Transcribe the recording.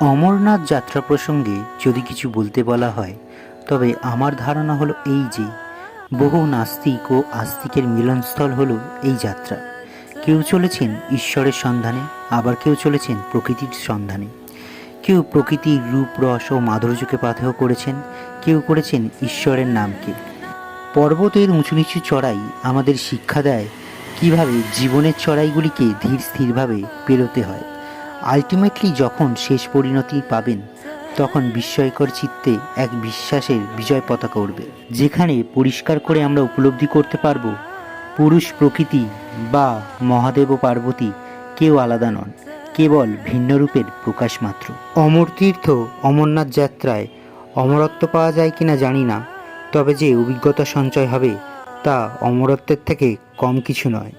অমরনাথ যাত্রা প্রসঙ্গে যদি কিছু বলতে বলা হয়, তবে আমার ধারণা হলো এই যে বহু নাস্তিক ও আস্তিকের মিলনস্থল হলো এই যাত্রা। কেউ চলেছেন ঈশ্বরের সন্ধানে, আবার কেউ চলেছেন প্রকৃতির সন্ধানে। কেউ প্রকৃতির রূপ, রস ও মাধুর্যকে পাথেয় করেছেন, কেউ করেছেন ঈশ্বরের নামকে। পর্বতের উঁচু নিচু চড়াই আমাদের শিক্ষা দেয় কিভাবে জীবনের চড়াইগুলিকে ধীর স্থিরভাবে পেরোতে হয়। আলটিমেটলি যখন শেষ পরিণতি পাবেন, তখন বিস্ময়কর চিত্তে এক বিশ্বাসের বিজয় পতাকা উঠবে, যেখানে পরিষ্কার করে আমরা উপলব্ধি করতে পারব পুরুষ প্রকৃতি বা মহাদেব ও পার্বতী কেউ আলাদা নন, কেবল ভিন্ন রূপের প্রকাশ মাত্র। অমর তীর্থ অমরনাথ যাত্রায় অমরত্ব পাওয়া যায় কিনা জানি না, তবে যে অভিজ্ঞতা সঞ্চয় হবে তা অমরত্বের থেকে কম কিছু নয়।